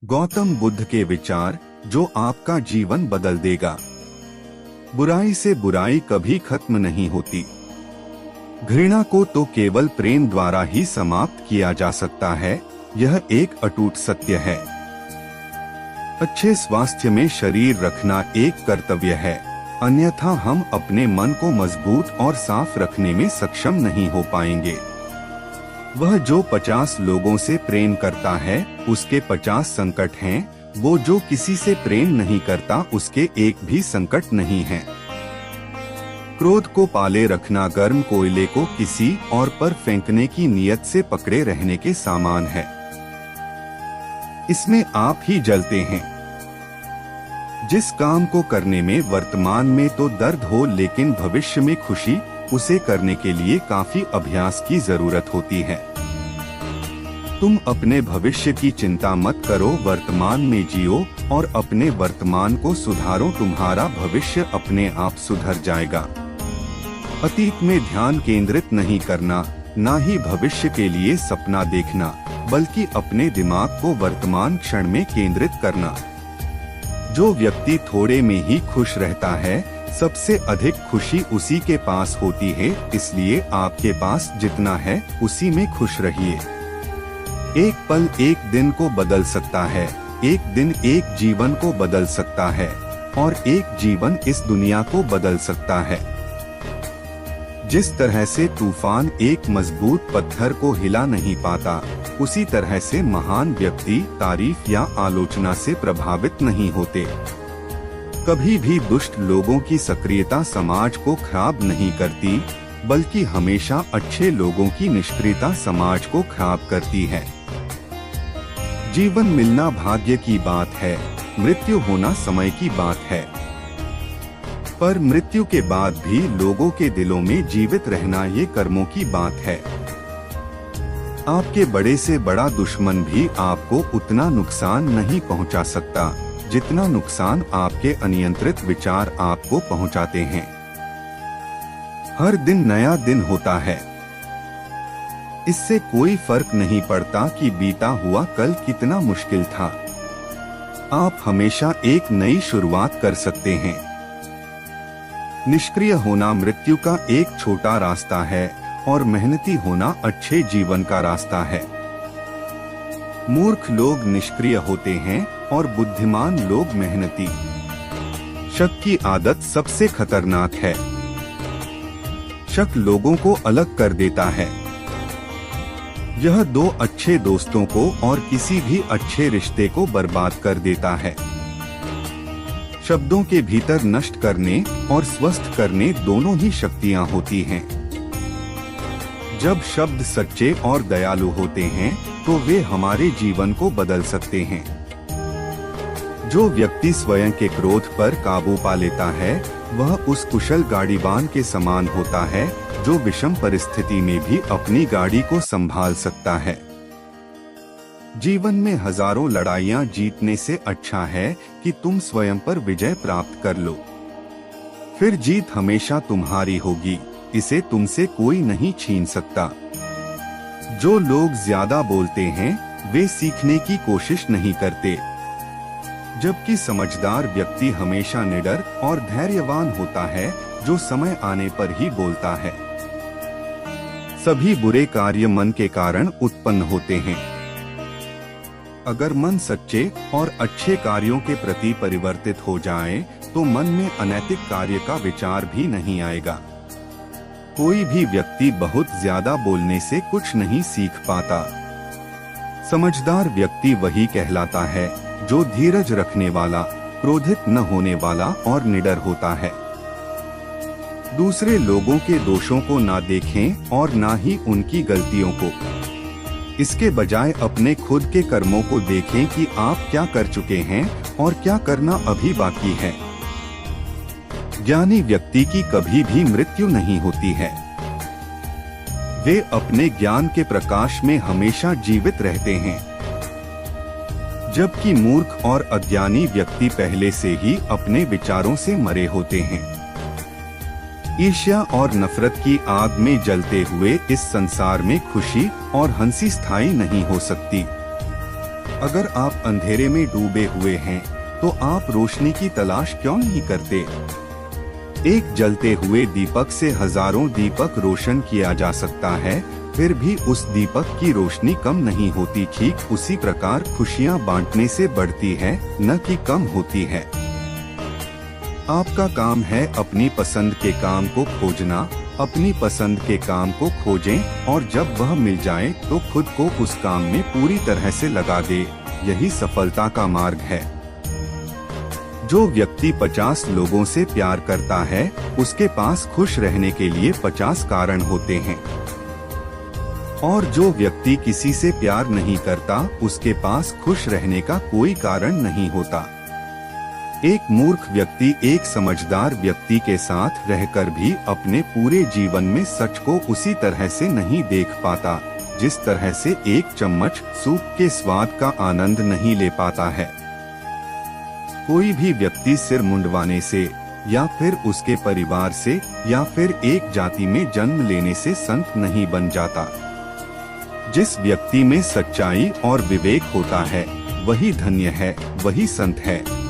गौतम बुद्ध के विचार जो आपका जीवन बदल देगा। बुराई से बुराई कभी खत्म नहीं होती। घृणा को तो केवल प्रेम द्वारा ही समाप्त किया जा सकता है, यह एक अटूट सत्य है। अच्छे स्वास्थ्य में शरीर रखना एक कर्तव्य है, अन्यथा हम अपने मन को मजबूत और साफ रखने में सक्षम नहीं हो पाएंगे। वह जो 50 लोगों से प्रेम करता है उसके 50 संकट हैं, वो जो किसी से प्रेम नहीं करता उसके एक भी संकट नहीं है। क्रोध को पाले रखना गर्म कोयले को किसी और पर फेंकने की नियत से पकड़े रहने के समान है। इसमें आप ही जलते हैं। जिस काम को करने में वर्तमान में तो दर्द हो लेकिन भविष्य में खुशी, उसे करने के लिए काफी अभ्यास की जरूरत होती है। तुम अपने भविष्य की चिंता मत करो, वर्तमान में जियो और अपने वर्तमान को सुधारो, तुम्हारा भविष्य अपने आप सुधर जाएगा। अतीत में ध्यान केंद्रित नहीं करना, ना ही भविष्य के लिए सपना देखना, बल्कि अपने दिमाग को वर्तमान क्षण में केंद्रित करना। जो व्यक्ति थोड़े में ही खुश रहता है, सबसे अधिक खुशी उसी के पास होती है। इसलिए आपके पास जितना है उसी में खुश रहिए। एक पल एक दिन को बदल सकता है, एक दिन एक जीवन को बदल सकता है और एक जीवन इस दुनिया को बदल सकता है। जिस तरह से तूफान एक मजबूत पत्थर को हिला नहीं पाता, उसी तरह से महान व्यक्ति तारीफ या आलोचना से प्रभावित नहीं होते। कभी भी दुष्ट लोगों की सक्रियता समाज को खराब नहीं करती, बल्कि हमेशा अच्छे लोगों की निष्क्रियता समाज को खराब करती है। जीवन मिलना भाग्य की बात है, मृत्यु होना समय की बात है। पर मृत्यु के बाद भी लोगों के दिलों में जीवित रहना ये कर्मों की बात है। आपके बड़े से बड़ा दुश्मन भी आपको उतना नुकसान नहीं पहुंचा सकता, जितना नुकसान आपके अनियंत्रित विचार आपको पहुंचाते हैं। हर दिन नया दिन होता है। इससे कोई फर्क नहीं पड़ता कि बीता हुआ कल कितना मुश्किल था। आप हमेशा एक नई शुरुआत कर सकते हैं। निष्क्रिय होना मृत्यु का एक छोटा रास्ता है और मेहनती होना अच्छे जीवन का रास्ता है। मूर्ख लोग निष्क्रिय होते हैं और बुद्धिमान लोग मेहनती। शक की आदत सबसे खतरनाक है। शक लोगों को अलग कर देता है। यह दो अच्छे दोस्तों को और किसी भी अच्छे रिश्ते को बर्बाद कर देता है। शब्दों के भीतर नष्ट करने और स्वस्थ करने दोनों ही शक्तियां होती हैं। जब शब्द सच्चे और दयालु होते हैं तो वे हमारे जीवन को बदल सकते हैं। जो व्यक्ति स्वयं के क्रोध पर काबू पा लेता है, वह उस कुशल गाड़ीवान के समान होता है जो विषम परिस्थिति में भी अपनी गाड़ी को संभाल सकता है। जीवन में हजारों लड़ाइयां जीतने से अच्छा है कि तुम स्वयं पर विजय प्राप्त कर लो। फिर जीत हमेशा तुम्हारी होगी, इसे तुमसे कोई नहीं छीन सकता। जो लोग ज्यादा बोलते हैं वे सीखने की कोशिश नहीं करते, जबकि समझदार व्यक्ति हमेशा निडर और धैर्यवान होता है जो समय आने पर ही बोलता है। सभी बुरे कार्य मन के कारण उत्पन्न होते हैं। अगर मन सच्चे और अच्छे कार्यों के प्रति परिवर्तित हो जाए तो मन में अनैतिक कार्य का विचार भी नहीं आएगा। कोई भी व्यक्ति बहुत ज्यादा बोलने से कुछ नहीं सीख पाता। समझदार व्यक्ति वही कहलाता है जो धीरज रखने वाला, क्रोधित न होने वाला और निडर होता है। दूसरे लोगों के दोषों को ना देखें और ना ही उनकी गलतियों को। इसके बजाय अपने खुद के कर्मों को देखें कि आप क्या कर चुके हैं और क्या करना अभी बाकी है। ज्ञानी व्यक्ति की कभी भी मृत्यु नहीं होती है। वे अपने ज्ञान के प्रकाश में हमेशा जीवित रहते हैं, जबकि मूर्ख और अज्ञानी व्यक्ति पहले से ही अपने विचारों से मरे होते हैं। ईर्ष्या और नफरत की आग में जलते हुए इस संसार में खुशी और हंसी स्थायी नहीं हो सकती। अगर आप अंधेरे में डूबे हुए हैं तो आप रोशनी की तलाश क्यों नहीं करते? एक जलते हुए दीपक से हजारों दीपक रोशन किया जा सकता है, फिर भी उस दीपक की रोशनी कम नहीं होती। ठीक उसी प्रकार खुशियाँ बांटने से बढ़ती है, न कि कम होती है। आपका काम है अपनी पसंद के काम को खोजना। अपनी पसंद के काम को खोजें और जब वह मिल जाए तो खुद को उस काम में पूरी तरह से लगा दे। यही सफलता का मार्ग है। जो व्यक्ति 50 लोगों से प्यार करता है, उसके पास खुश रहने के लिए 50 कारण होते हैं। और जो व्यक्ति किसी से प्यार नहीं करता, उसके पास खुश रहने का कोई कारण नहीं होता। एक मूर्ख व्यक्ति एक समझदार व्यक्ति के साथ रहकर भी अपने पूरे जीवन में सच को उसी तरह से नहीं देख पाता, जिस तरह से एक चम्मच सूप के स्वाद का आनंद नहीं ले पाता है। कोई भी व्यक्ति सिर मुंडवाने से या फिर उसके परिवार से या फिर एक जाति में जन्म लेने से संत नहीं बन जाता। जिस व्यक्ति में सच्चाई और विवेक होता है, वही धन्य है, वही संत है।